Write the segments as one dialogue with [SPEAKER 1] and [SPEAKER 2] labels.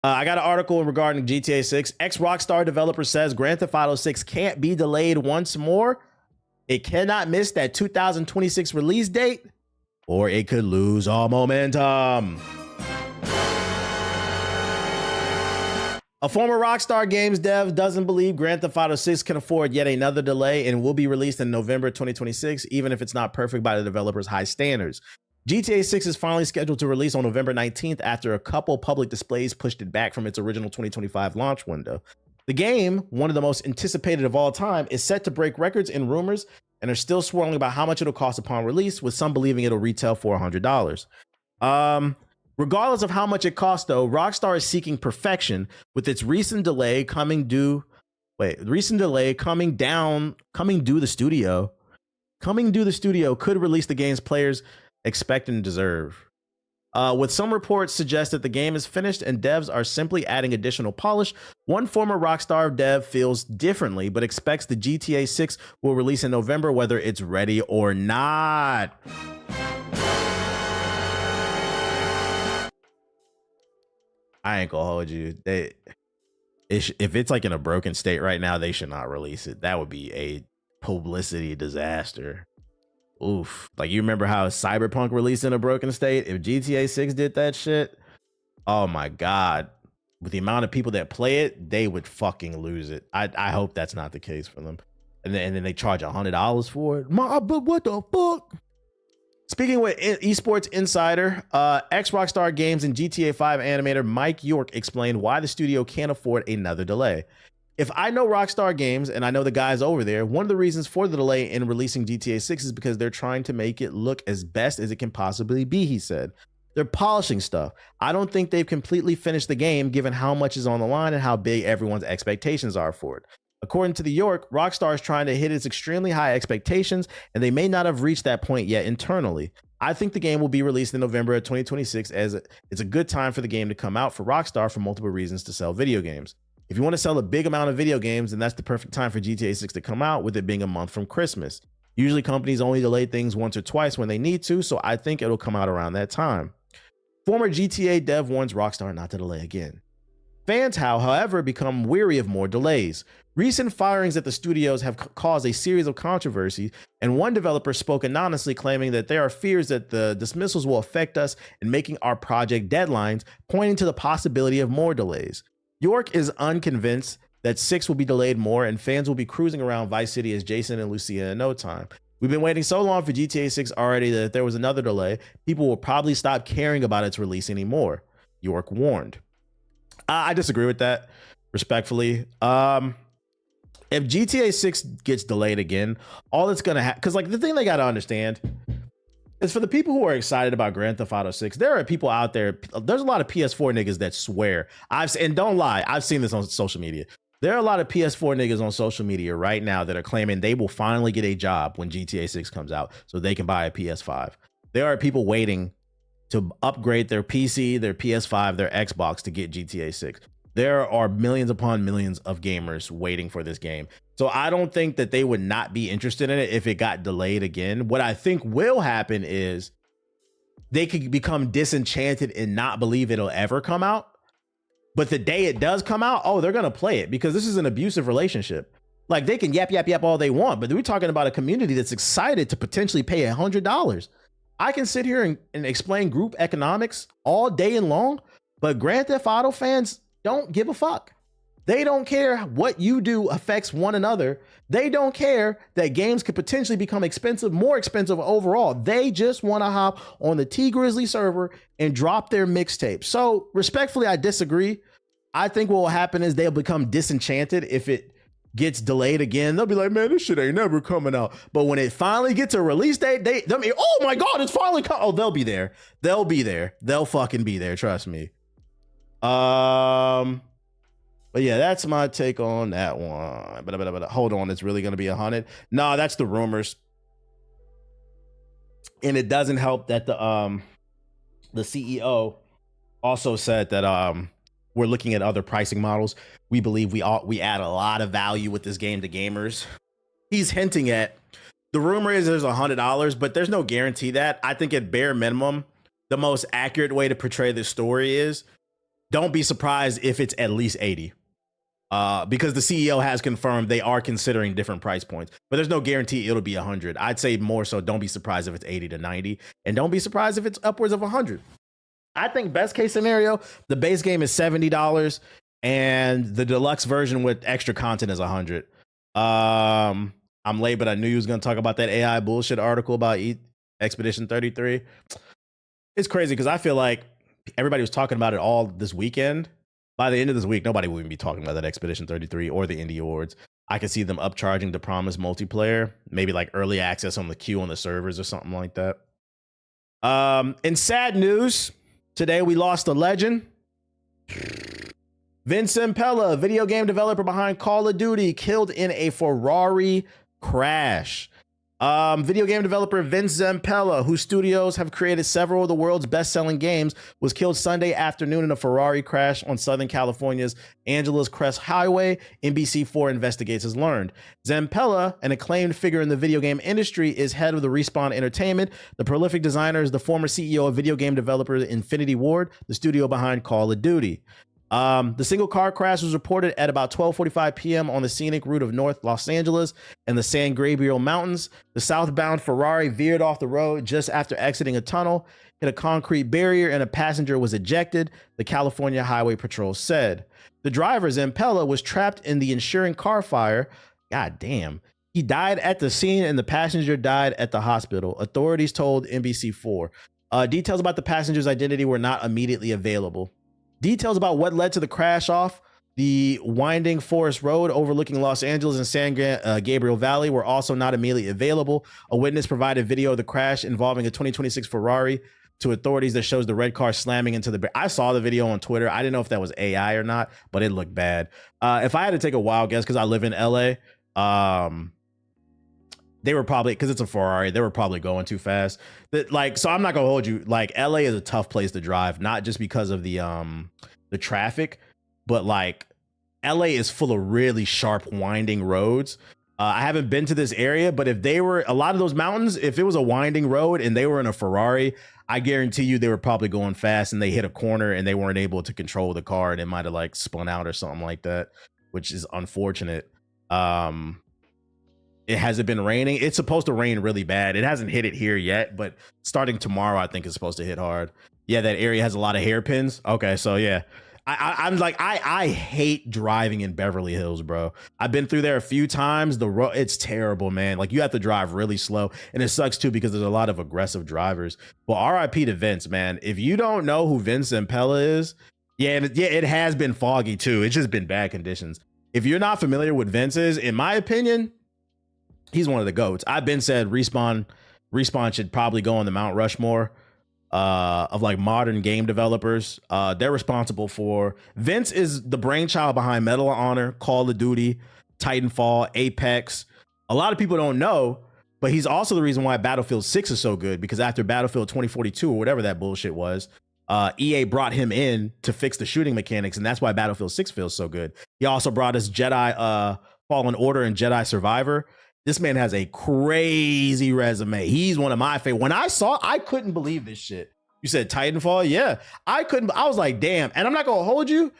[SPEAKER 1] I got an article regarding GTA 6. Ex-Rockstar developer says Grand Theft Auto 6 can't be delayed once more. It cannot miss that 2026 release date, or it could lose all momentum. A former Rockstar Games dev doesn't believe Grand Theft Auto 6 can afford yet another delay and will be released in November 2026, even if it's not perfect by the developer's high standards. GTA 6 is finally scheduled to release on November 19th after a couple public displays pushed it back from its original 2025 launch window. The game, one of the most anticipated of all time, is set to break records in rumors and are still swirling about how much it'll cost upon release, with some believing it'll retail for $100. Regardless of how much it costs, though, Rockstar is seeking perfection, with its recent delay coming due the studio. Coming due the studio could release the game's players expect and deserve. With some reports suggest that the game is finished and devs are simply adding additional polish, one former Rockstar dev feels differently, but expects the GTA 6 will release in November, whether it's ready or not. I ain't gonna hold you. If it's like in a broken state right now, they should not release it. That would be a publicity disaster. Oof. Like, you remember how Cyberpunk released in a broken state? If GTA 6 did that shit, oh my God. With the amount of people that play it, they would fucking lose it. I hope that's not the case for them. And then they charge $100 for it. But what the fuck? Speaking with Esports Insider, ex-Rockstar Games and GTA 5 animator Mike York explained why the studio can't afford another delay. If I know Rockstar Games and I know the guys over there, one of the reasons for the delay in releasing GTA 6 is because they're trying to make it look as best as it can possibly be, he said. They're polishing stuff. I don't think they've completely finished the game given how much is on the line and how big everyone's expectations are for it. According to the York, Rockstar is trying to hit its extremely high expectations, and they may not have reached that point yet internally. I think the game will be released in November of 2026, as it's a good time for the game to come out for Rockstar for multiple reasons to sell video games. If you want to sell a big amount of video games, then that's the perfect time for GTA 6 to come out, with it being a month from Christmas. Usually companies only delay things once or twice when they need to, so I think it'll come out around that time. Former GTA dev warns Rockstar not to delay again. Fans, however, become weary of more delays. Recent firings at the studios have caused a series of controversies, and one developer spoke anonymously, claiming that there are fears that the dismissals will affect us in making our project deadlines, pointing to the possibility of more delays. York is unconvinced that 6 will be delayed more, and fans will be cruising around Vice City as Jason and Lucia in no time. We've been waiting so long for GTA 6 already that if there was another delay, people will probably stop caring about its release anymore, York warned. I disagree with that, respectfully. If GTA 6 gets delayed again, all it's gonna happen, because like the thing they gotta understand is, for the people who are excited about Grand Theft Auto 6, there are people out there. There's a lot of PS4 niggas that swear. And don't lie, I've seen this on social media. There are a lot of PS4 niggas on social media right now that are claiming they will finally get a job when GTA 6 comes out so they can buy a PS5. There are people waiting to upgrade their PC, their PS5, their Xbox to get GTA 6. There are millions upon millions of gamers waiting for this game. So I don't think that they would not be interested in it if it got delayed again. What I think will happen is they could become disenchanted and not believe it'll ever come out. But the day it does come out, oh, they're going to play it, because this is an abusive relationship. Like, they can yap all they want, but we're talking about a community that's excited to potentially pay $100. I can sit here and explain group economics all day and long, but Grand Theft Auto fans don't give a fuck. They don't care what you do affects one another. They don't care that games could potentially become expensive, more expensive overall. They just want to hop on the T Grizzly server and drop their mixtape. So respectfully, I disagree. I think what will happen is they'll become disenchanted if it gets delayed again. They'll be like, man, this shit ain't never coming out. But when it finally gets a release date, they'll be, oh my God, it's finally coming. Oh, they'll be there. They'll be there. They'll fucking be there. Trust me. But yeah, that's my take on that one. But hold on, it's really going to be 100. No, that's the rumors. And it doesn't help that the CEO also said that we're looking at other pricing models. We believe we add a lot of value with this game to gamers. He's hinting at, the rumor is there's $100, but there's no guarantee that. I think at bare minimum, the most accurate way to portray this story is don't be surprised if it's at least 80. Because the CEO has confirmed they are considering different price points, but there's no guarantee it'll be 100. I'd say more so don't be surprised if it's 80 to 90, and don't be surprised if it's upwards of 100. I think best case scenario, the base game is $70 and the deluxe version with extra content is 100. I'm late, but I knew you was gonna talk about that AI bullshit article about Expedition 33. It's crazy because I feel like everybody was talking about it all this weekend. By the end of this week, nobody will even be talking about that Expedition 33 or the Indie Awards. I could see them upcharging the promised multiplayer, maybe like early access on the queue on the servers or something like that. In sad news, today we lost a legend. Vince Zampella, video game developer behind Call of Duty, killed in a Ferrari crash. Video game developer Vince Zampella, whose studios have created several of the world's best-selling games, was killed Sunday afternoon in a Ferrari crash on Southern California's Angeles Crest Highway, NBC4 investigators learned. Zampella, an acclaimed figure in the video game industry, is head of the Respawn Entertainment. The prolific designer is the former CEO of video game developer Infinity Ward, the studio behind Call of Duty. The single car crash was reported at about 12:45 p.m. on the scenic route of North Los Angeles and the San Gabriel Mountains. The southbound Ferrari veered off the road just after exiting a tunnel, hit a concrete barrier, and a passenger was ejected, the California Highway Patrol said. The driver, Zampella, was trapped in the ensuing car fire. God damn. He died at the scene and the passenger died at the hospital, authorities told NBC4. Details about the passenger's identity were not immediately available. Details about what led to the crash off the winding forest road overlooking Los Angeles and San Gabriel Valley were also not immediately available. A witness provided video of the crash involving a 2026 Ferrari to authorities that shows the red car slamming into the... I saw the video on Twitter. I didn't know if that was AI or not, but it looked bad. If I had to take a wild guess, because I live in LA, they were probably, because it's a Ferrari, they were probably going too fast. So I'm not gonna hold you. Like, LA is a tough place to drive, not just because of the traffic, but like LA is full of really sharp winding roads. I haven't been to this area, but if they were, a lot of those mountains, if it was a winding road and they were in a Ferrari, I guarantee you they were probably going fast and they hit a corner and they weren't able to control the car and it might have like spun out or something like that, which is unfortunate. It hasn't been raining. It's supposed to rain really bad. It hasn't hit it here yet, but starting tomorrow, I think it's supposed to hit hard. Yeah, that area has a lot of hairpins. Okay, so yeah. I'm like, I hate driving in Beverly Hills, bro. I've been through there a few times. The road, it's terrible, man. Like, you have to drive really slow. And it sucks too, because there's a lot of aggressive drivers. Well, RIP to Vince, man. If you don't know who Vince Zampella is, it has been foggy too. It's just been bad conditions. If you're not familiar with Vince is, in my opinion, he's one of the GOATs. I've been said Respawn should probably go on the Mount Rushmore of like modern game developers. They're responsible for... Vince is the brainchild behind Medal of Honor, Call of Duty, Titanfall, Apex. A lot of people don't know, but he's also the reason why Battlefield 6 is so good, because after Battlefield 2042 or whatever that bullshit was, EA brought him in to fix the shooting mechanics, and that's why Battlefield 6 feels so good. He also brought us Jedi Fallen Order and Jedi Survivor. This man has a crazy resume. He's one of my favorite. When I couldn't believe this shit. You said Titanfall? Yeah. I was like, damn. And I'm not going to hold you.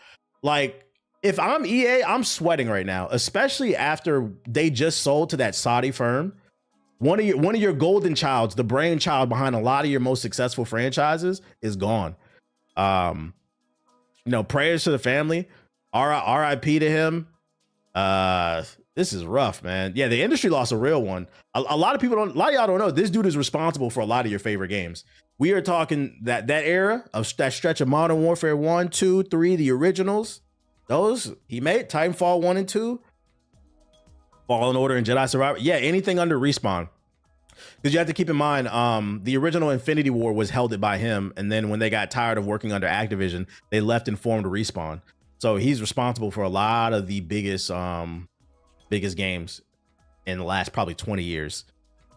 [SPEAKER 1] Like, if I'm EA, I'm sweating right now, especially after they just sold to that Saudi firm. One of your golden childs, the brainchild behind a lot of your most successful franchises, is gone. Prayers to the family. RIP to him. This is rough, man. Yeah, the industry lost a real one. A lot of y'all don't know, this dude is responsible for a lot of your favorite games. We are talking that era of that stretch of Modern Warfare 1, 2, 3, the originals. Those he made. Titanfall 1 and 2, Fallen Order and Jedi Survivor. Yeah, anything under Respawn. Because you have to keep in mind, the original Infinity War was held by him, and then when they got tired of working under Activision, they left and formed Respawn. So he's responsible for a lot of the biggest games in the last probably 20 years.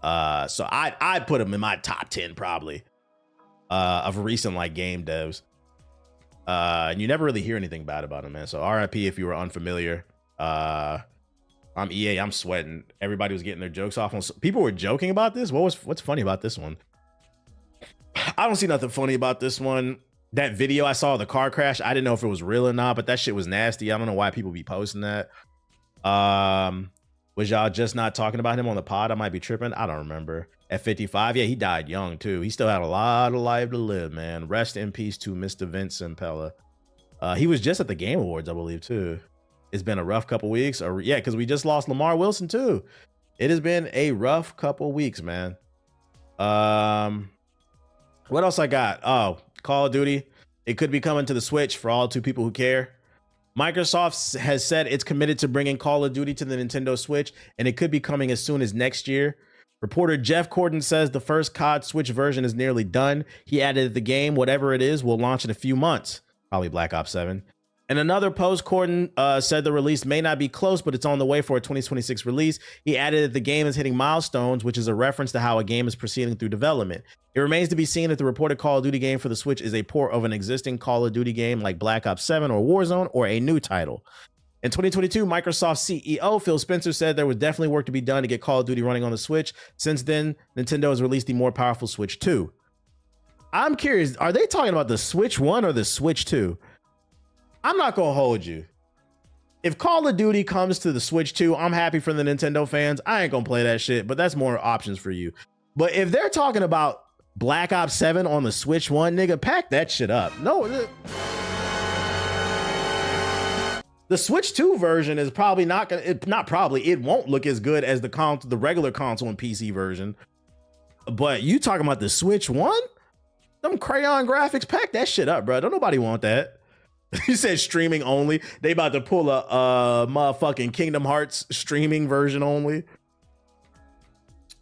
[SPEAKER 1] So I'd put him in my top 10 probably of recent like game devs. And you never really hear anything bad about him, man. So RIP if you were unfamiliar. I'm EA, I'm sweating. Everybody was getting their jokes off on. People were joking about this. What's funny about this one? I don't see nothing funny about this one. that video I saw of the car crash, I didn't know if it was real or not, but that shit was nasty. I don't know why people be posting that. Was y'all just not talking about him on the pod? I might be tripping. I don't remember. At 55, yeah, he died young too. He still had a lot of life to live, man. Rest in peace to Mr. Vince Impella. He was just at the Game Awards, I believe, too. It's been a rough couple weeks. Yeah, because we just lost Lamar Wilson too. It has been a rough couple weeks, man. What else I got? Oh, Call of Duty. It could be coming to the Switch for all two people who care. Microsoft has said it's committed to bringing Call of Duty to the Nintendo Switch, and it could be coming as soon as next year. Reporter Jeff Corden says the first COD Switch version is nearly done. He added the game, whatever it is, will launch in a few months. Probably Black Ops 7. In another post, Corden said the release may not be close, but it's on the way for a 2026 release. He added that the game is hitting milestones, which is a reference to how a game is proceeding through development. It remains to be seen if the reported Call of Duty game for the Switch is a port of an existing Call of Duty game like Black Ops 7 or Warzone, or a new title. In 2022, Microsoft CEO Phil Spencer said there was definitely work to be done to get Call of Duty running on the Switch. Since then, Nintendo has released the more powerful Switch 2. I'm curious, are they talking about the Switch 1 or the Switch 2? I'm not gonna hold you. If Call of Duty comes to the Switch 2, I'm happy for the Nintendo fans. I ain't gonna play that shit, but that's more options for you. But if they're talking about Black Ops 7 on the Switch 1, nigga, pack that shit up. No, the Switch 2 version is probably not gonna, it won't look as good as the regular console and PC version. But you talking about the Switch 1? Them crayon graphics, pack that shit up, bro. Don't nobody want that. You said streaming only. They about to pull a motherfucking Kingdom Hearts streaming version only.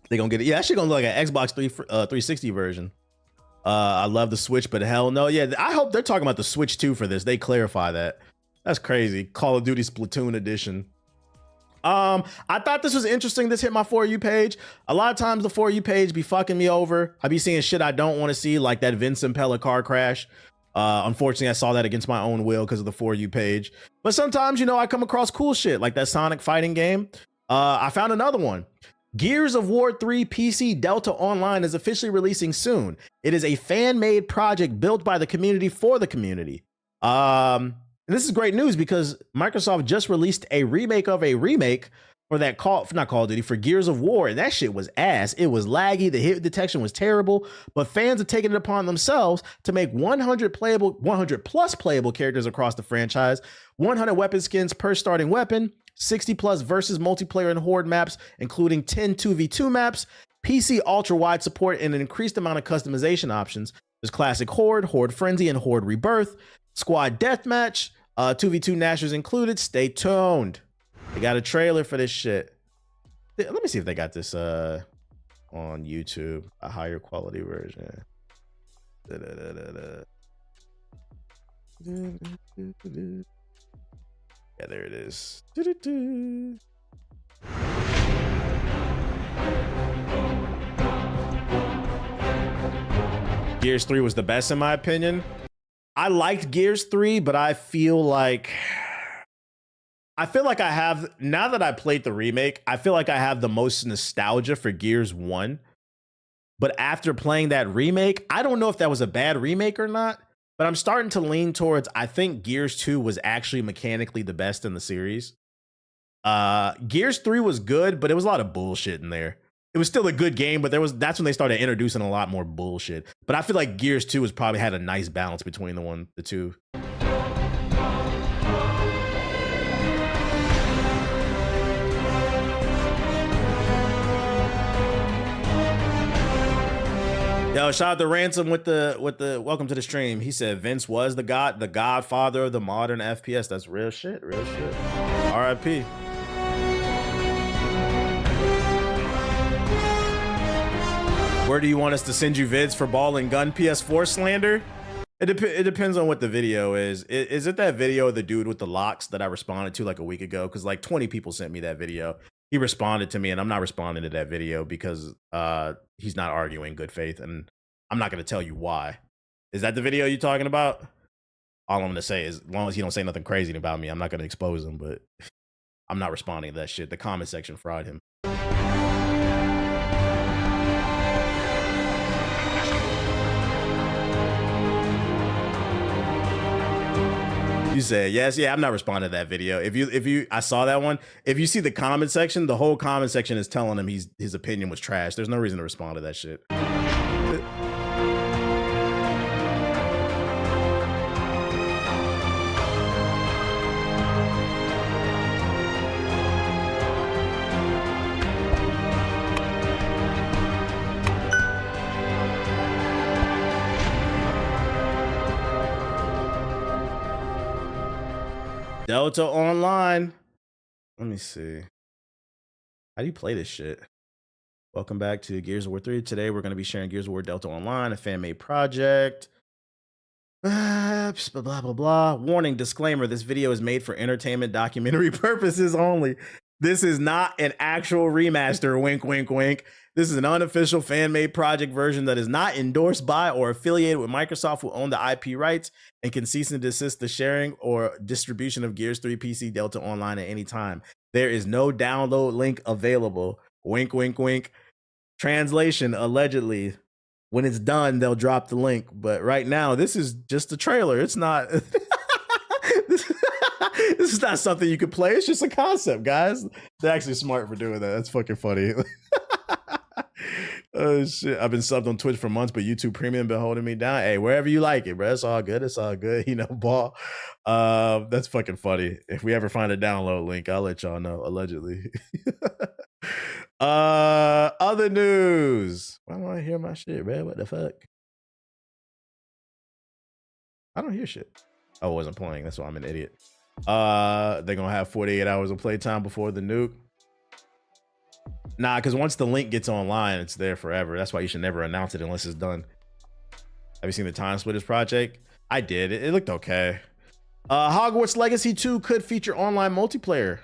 [SPEAKER 1] They gonna get it. Yeah, that shit gonna look like an Xbox 360 version. I love the Switch, but hell no. Yeah, I hope they're talking about the Switch 2 for this. They clarify that. That's crazy. Call of Duty Splatoon edition. I thought this was interesting. This hit my For You page. A lot of times the For You page be fucking me over. I be seeing shit I don't want to see, like that Vince Impella car crash. Unfortunately, I saw that against my own will because of the For You page. But sometimes, you know, I come across cool shit like that Sonic fighting game. I found another one. Gears of War 3 PC Delta Online is officially releasing soon. It is a fan-made project built by the community for the community. And this is great news because Microsoft just released a remake of a remake for that for Gears of War, and that shit was ass. It was laggy, the hit detection was terrible, but fans are taking it upon themselves to make 100 plus playable characters across the franchise, 100 weapon skins per starting weapon, 60 plus versus multiplayer and horde maps, including 10 2v2 maps, PC ultra-wide support, and an increased amount of customization options. There's classic horde, horde frenzy, and horde rebirth, squad deathmatch, 2v2 nashers included. Stay tuned. They got a trailer for this shit. Let me see if they got this on YouTube, a higher quality version. Yeah, there it is. Gears 3 was the best in my opinion. I liked Gears 3, but I feel like I have, now that I played the remake, I feel like I have the most nostalgia for Gears 1. But after playing that remake, I don't know if that was a bad remake or not, but I'm starting to lean towards, I think Gears 2 was actually mechanically the best in the series. Gears 3 was good, but it was a lot of bullshit in there. It was still a good game, but that's when they started introducing a lot more bullshit. But I feel like Gears 2 has probably had a nice balance between the two. Yo, shout out to Ransom with the welcome to the stream. He said Vince was the godfather of the modern FPS. That's real shit, real shit. RIP. Where do you want us to send you vids for ball and gun PS4 slander? It depends on what the video is. Is it that video of the dude with the locks that I responded to like a week ago? Because like 20 people sent me that video. He responded to me, and I'm not responding to that video because he's not arguing good faith, and I'm not going to tell you why. Is that the video you're talking about? All I'm going to say is, as long as he don't say nothing crazy about me, I'm not going to expose him, but I'm not responding to that shit. The comment section fried him. You said yes. Yeah, I'm not responding to that video. I saw that one. If you see the comment section, the whole comment section is telling him his opinion was trash. There's no reason to respond to that shit. Delta Online. Let me see. How do you play this shit? Welcome back to Gears of War 3. Today we're going to be sharing Gears of War Delta Online, a fan-made project. Blah, blah, blah, blah. Warning, disclaimer, this video is made for entertainment documentary purposes only. This is not an actual remaster, wink, wink, wink. This is an unofficial fan-made project version that is not endorsed by or affiliated with Microsoft, who own the IP rights and can cease and desist the sharing or distribution of Gears 3 PC Delta Online at any time. There is no download link available. Wink, wink, wink. Translation, allegedly. When it's done, they'll drop the link. But right now, this is just a trailer. It's not... This is not something you could play. It's just a concept, guys. They're actually smart for doing that. That's fucking funny. Oh shit! I've been subbed on Twitch for months, but YouTube Premium been holding me down. Hey, wherever you like it, bro. It's all good. It's all good. You know, ball. That's fucking funny. If we ever find a download link, I'll let y'all know. Allegedly. Other news. Why don't I hear my shit, man? What the fuck? I don't hear shit. Oh, I wasn't playing. That's why I'm an idiot. They're gonna have 48 hours of playtime before the nuke. Nah, because once the link gets online, it's there forever. That's why you should never announce it unless it's done. Have you seen the Time Splitters project? I did. It looked okay. Hogwarts Legacy 2 could feature online multiplayer.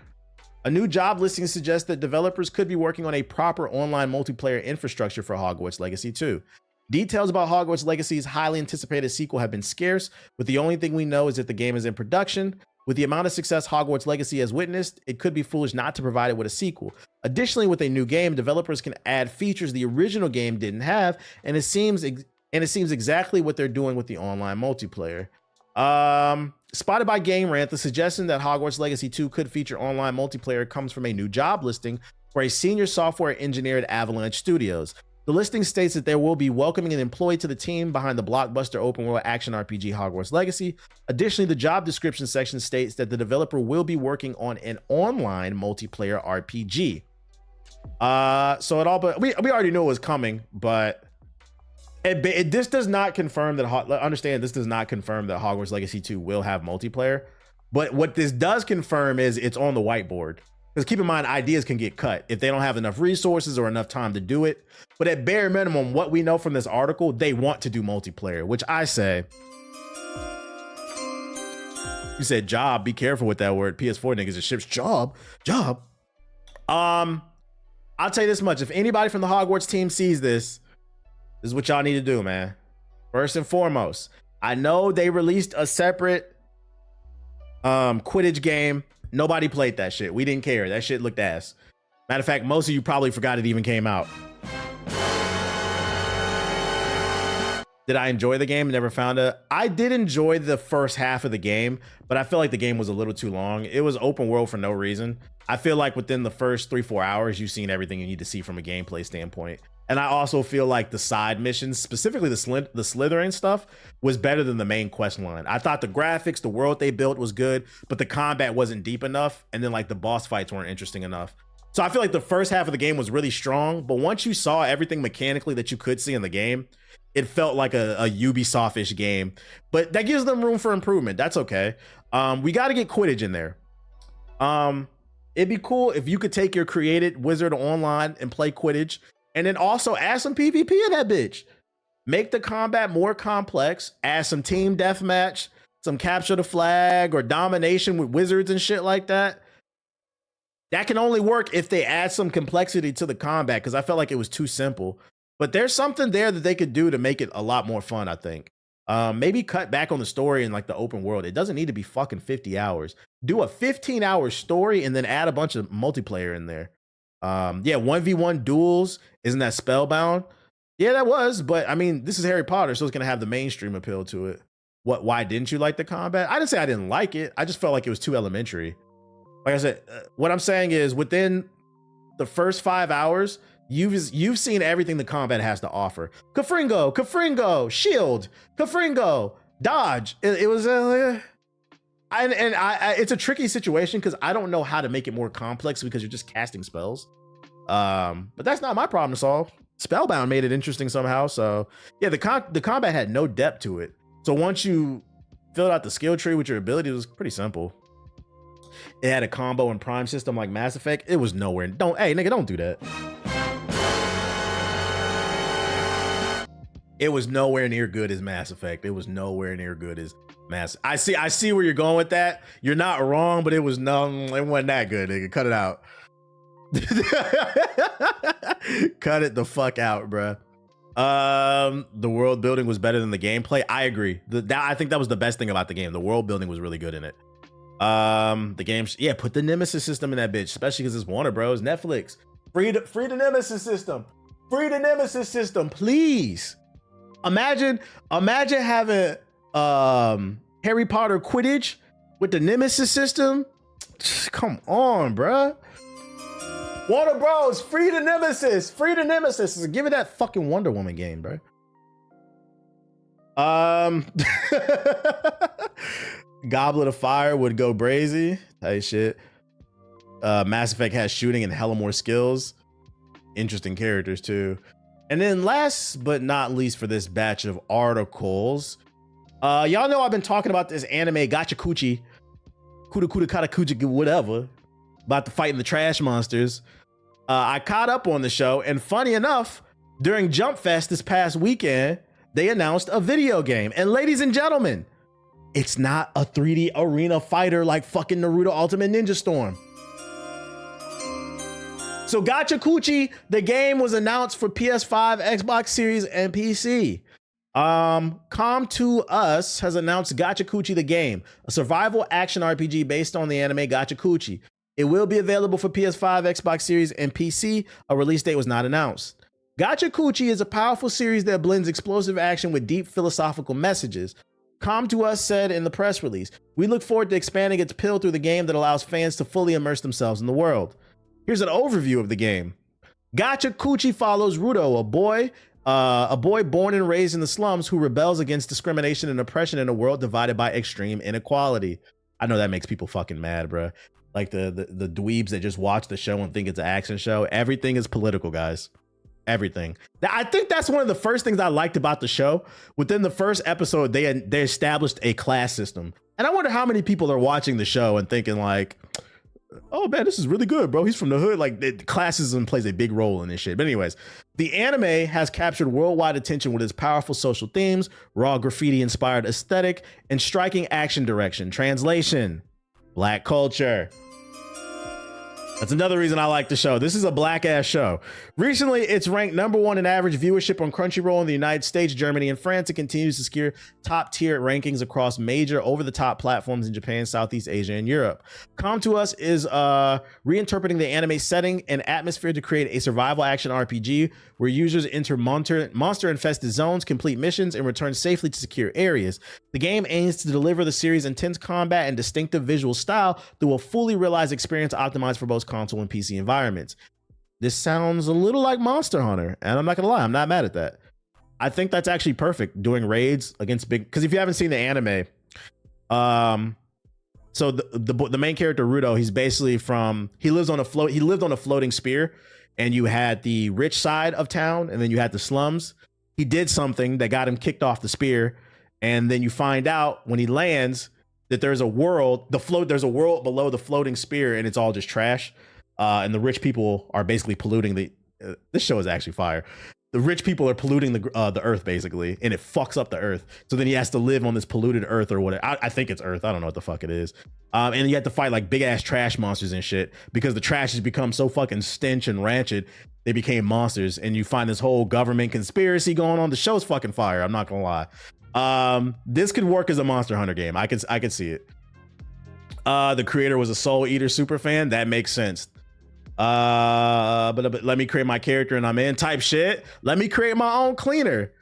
[SPEAKER 1] A new job listing suggests that developers could be working on a proper online multiplayer infrastructure for Hogwarts Legacy 2. Details about Hogwarts Legacy's highly anticipated sequel have been scarce, but the only thing we know is that the game is in production. With the amount of success Hogwarts Legacy has witnessed, it could be foolish not to provide it with a sequel. Additionally, with a new game, developers can add features the original game didn't have, and it seems exactly what they're doing with the online multiplayer. Spotted by Game Rant, the suggestion that Hogwarts Legacy 2 could feature online multiplayer comes from a new job listing for a senior software engineer at Avalanche Studios. The listing states that they will be welcoming an employee to the team behind the blockbuster open world action RPG Hogwarts Legacy. Additionally, the job description section states that the developer will be working on an online multiplayer RPG. So it all, but we already knew it was coming, but this does not confirm that. Understand, this does not confirm that Hogwarts Legacy 2 will have multiplayer. But what this does confirm is it's on the whiteboard. Because keep in mind, ideas can get cut if they don't have enough resources or enough time to do it. But at bare minimum, what we know from this article, they want to do multiplayer, which I say. You said job. Be careful with that word. PS4 niggas, it ships job. I'll tell you this much. If anybody from the Hogwarts team sees this, this is what y'all need to do, man. First and foremost, I know they released a separate Quidditch game. Nobody played that shit. We didn't care. That shit looked ass. Matter of fact, most of you probably forgot it even came out. Did I enjoy the game? Never found it. I did enjoy the first half of the game, but I feel like the game was a little too long. It was open world for no reason. I feel like within the first 3-4 hours, you've seen everything you need to see from a gameplay standpoint. And I also feel like the side missions, specifically the Slytherin stuff, was better than the main quest line. I thought the graphics, the world they built was good, but the combat wasn't deep enough. And then like the boss fights weren't interesting enough. So I feel like the first half of the game was really strong, but once you saw everything mechanically that you could see in the game, it felt like a Ubisoft-ish game, but that gives them room for improvement. That's okay. We got to get Quidditch in there. It'd be cool if you could take your created wizard online and play Quidditch, and then also add some PvP in that bitch. Make the combat more complex, add some team deathmatch, some capture the flag or domination with wizards and shit like that. That can only work if they add some complexity to the combat, because I felt like it was too simple. But there's something there that they could do to make it a lot more fun, I think. Maybe cut back on the story in like the open world. It doesn't need to be fucking 50 hours. Do a 15-hour story and then add a bunch of multiplayer in there. Yeah, 1v1 duels. Isn't that Spellbound? Yeah, that was. But I mean, this is Harry Potter, so it's going to have the mainstream appeal to it. why didn't you like the combat? I didn't say I didn't like it. I just felt like it was too elementary. Like I said, what I'm saying is within the first 5 hours, you've seen everything the combat has to offer. Kafringo, shield, Kafringo, dodge. It was it's a tricky situation because I don't know how to make it more complex because you're just casting spells. But that's not my problem to solve. Spellbound made it interesting somehow. So yeah, the combat had no depth to it. So once you filled out the skill tree with your ability, it was pretty simple. It had a combo and prime system like Mass Effect. It was nowhere. Hey nigga, don't do that. It was nowhere near good as Mass Effect. It was nowhere near good as Mass. I see where you're going with that. You're not wrong, but it wasn't that good, nigga. Cut it out. Cut it the fuck out, bruh. The world building was better than the gameplay. I agree. I think that was the best thing about the game. The world building was really good in it. The game, yeah, put the Nemesis system in that bitch, especially because it's Warner Bros. Netflix. Free the Nemesis system. Free the Nemesis system, please. Imagine having Harry Potter Quidditch with the Nemesis system. Come on, bruh. Warner Bros. Free the Nemesis. Free the Nemesis. Give it that fucking Wonder Woman game, bro. Goblet of Fire would go brazy. Hey, shit. Mass Effect has shooting and hella more skills. Interesting characters, too. And then last but not least for this batch of articles, y'all know I've been talking about this anime Gachakuchi, Kuda Katakuchi, whatever, about the fighting the trash monsters. I caught up on the show, and funny enough, during Jump Fest this past weekend, they announced a video game. And ladies and gentlemen, it's not a 3D arena fighter like fucking Naruto Ultimate Ninja Storm. So Gachakuchi, the game was announced for PS5, Xbox Series, and PC. Com2uS has announced Gachakuchi the game, a survival action RPG based on the anime Gachakuchi. It will be available for PS5, Xbox Series, and PC. A release date was not announced. Gachakuchi is a powerful series that blends explosive action with deep philosophical messages. Com2uS said in the press release, "We look forward to expanding its appeal through the game that allows fans to fully immerse themselves in the world." Here's an overview of the game. Gachakuchi follows Rudo, a boy born and raised in the slums who rebels against discrimination and oppression in a world divided by extreme inequality. I know that makes people fucking mad, bro. Like the dweebs that just watch the show and think it's an action show. Everything is political, guys. Everything. I think that's one of the first things I liked about the show. Within the first episode, they established a class system. And I wonder how many people are watching the show and thinking like, oh man, this is really good, bro. He's from the hood. Like classism plays a big role in this shit. But anyways, the anime has captured worldwide attention with its powerful social themes, raw graffiti inspired aesthetic, and striking action direction. Translation: Black culture. That's another reason I like the show. This is a black ass show. Recently, it's ranked #1 in average viewership on Crunchyroll in the United States, Germany, and France. It continues to secure top tier rankings across major over the top platforms in Japan, Southeast Asia, and Europe. Com2uS is reinterpreting the anime setting and atmosphere to create a survival action RPG where users enter monster infested zones, complete missions, and return safely to secure areas. The game aims to deliver the series' intense combat and distinctive visual style through a fully realized experience optimized for both console and PC environments. This sounds a little like Monster Hunter, and I'm not gonna lie, I'm not mad at that. I think that's actually perfect, doing raids against big, because if you haven't seen the anime, so the main character Rudo, he's basically he lived on a floating spear, and you had the rich side of town and then you had the slums. He did something that got him kicked off the spear, and then you find out when he lands that there's a world below the floating spear, and it's all just trash. And the rich people are basically polluting this show is actually fire. The rich people are polluting the earth basically, and it fucks up the earth. So then he has to live on this polluted earth or whatever. I think it's earth. I don't know what the fuck it is. And you have to fight like big ass trash monsters and shit because the trash has become so fucking stench and rancid. They became monsters, and you find this whole government conspiracy going on. The show's fucking fire. I'm not gonna lie. This could work as a Monster Hunter game. I could see it. The creator was a Soul Eater super fan. That makes sense. But let me create my character and I'm in type shit. Let me create my own cleaner.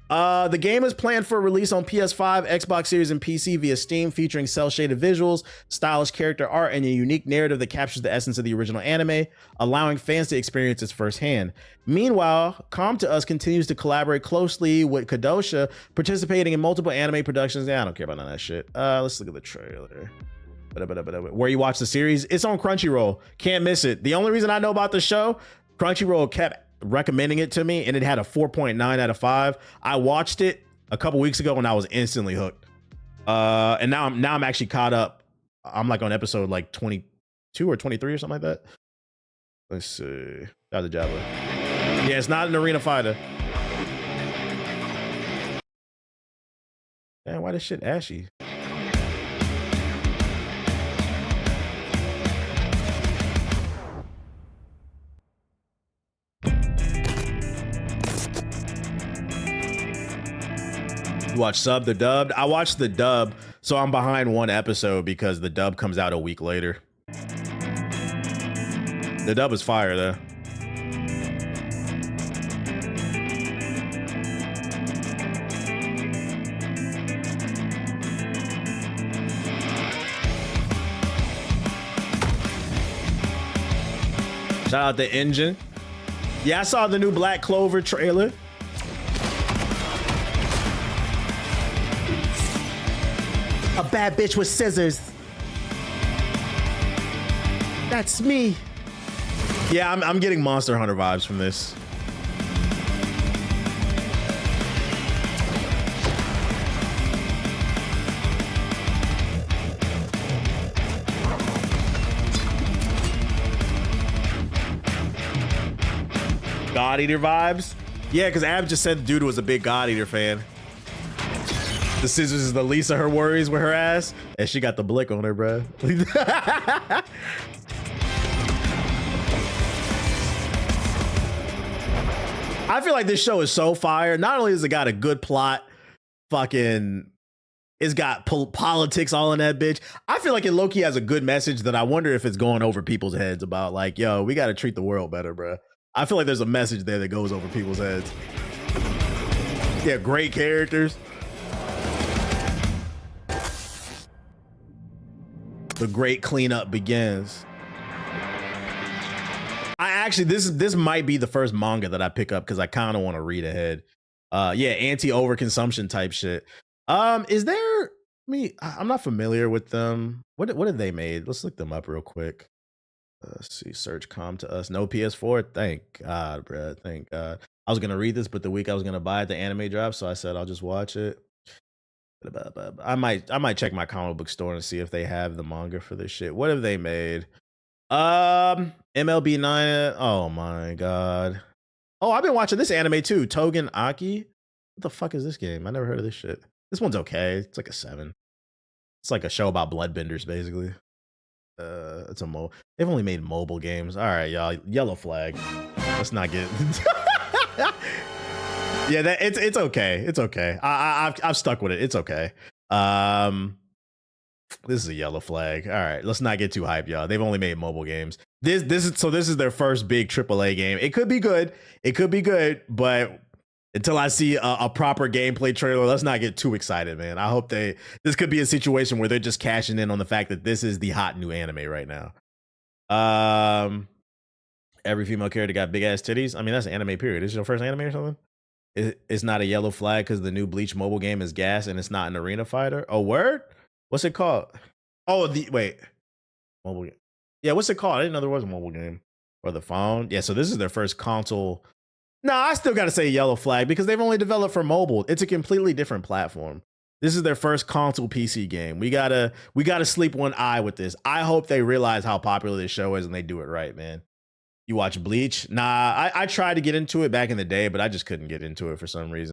[SPEAKER 1] The game is planned for release on PS5, Xbox Series, and PC via Steam, featuring cel-shaded visuals, stylish character art, and a unique narrative that captures the essence of the original anime, allowing fans to experience it firsthand. Meanwhile, Come to Us continues to collaborate closely with Kodansha, participating in multiple anime productions. Yeah, I don't care about none of that shit. Let's look at the trailer. Where you watch the series, it's on Crunchyroll. Can't miss it. The only reason I know about the show, Crunchyroll kept recommending it to me, and it had a 4.9 out of 5. I watched it a couple weeks ago and I was instantly hooked. And now I'm actually caught up. I'm like on episode like 22 or 23 or something like that. Let's see. Shout out to Jabba. Yeah, it's not an arena fighter. Man, why this shit ashy? You watch sub, the dubbed? I watched the dub, so I'm behind one episode because the dub comes out a week later. The dub is fire though. Shout out to Engine. Yeah, I saw the new Black Clover trailer. A bad bitch with scissors. That's me. Yeah, I'm getting Monster Hunter vibes from this. God Eater vibes? Yeah, because Ab just said the dude was a big God Eater fan. The scissors is the least of her worries with her ass, and she got the blick on her, bro. I feel like this show is so fire. Not only has it got a good plot, fucking, it's got politics all in that bitch. I feel like it low-key has a good message that I wonder if it's going over people's heads about like, yo, we got to treat the world better, bro. I feel like there's a message there that goes over people's heads. Yeah, great characters. The great cleanup begins. I actually, this might be the first manga that I pick up because I kind of want to read ahead. Yeah, anti-overconsumption type shit. Is there I'm not familiar with them. What have they made? Let's look them up real quick. Let's see, search Come to Us. No PS4. Thank God, bro. Thank God. I was gonna read this, but the week I was gonna buy it, the anime dropped, so I said I'll just watch it. I might check my comic book store and see if they have the manga for this shit. What have they made? MLB 9. Oh my God. Oh, I've been watching this anime too. Togen Aki. What the fuck is this game? I never heard of this shit. This one's okay. It's like a 7. It's like a show about bloodbenders, basically. It's a they've only made mobile games. All right, y'all. Yellow Flag. Let's not get. Yeah, it's okay. It's okay. I've stuck with it. It's okay. This is a Yellow Flag. All right, let's not get too hyped, y'all. They've only made mobile games. This is their first big AAA game. It could be good. It could be good, but until I see a proper gameplay trailer, let's not get too excited, man. I hope this could be a situation where they're just cashing in on the fact that this is the hot new anime right now. Every female character got big ass titties. I mean, that's an anime period. This is your first anime or something? It's not a Yellow Flag because the new Bleach mobile game is gas and it's not an arena fighter. Oh, word? What's it called? Oh, wait. Mobile game. Yeah, what's it called? I didn't know there was a mobile game. Or the phone. Yeah, so this is their first console. No, I still got to say Yellow Flag because they've only developed for mobile. It's a completely different platform. This is their first console PC game. We gotta sleep one eye with this. I hope they realize how popular this show is and they do it right, man. You watch Bleach? Nah, I tried to get into it back in the day, but I just couldn't get into it for some reason.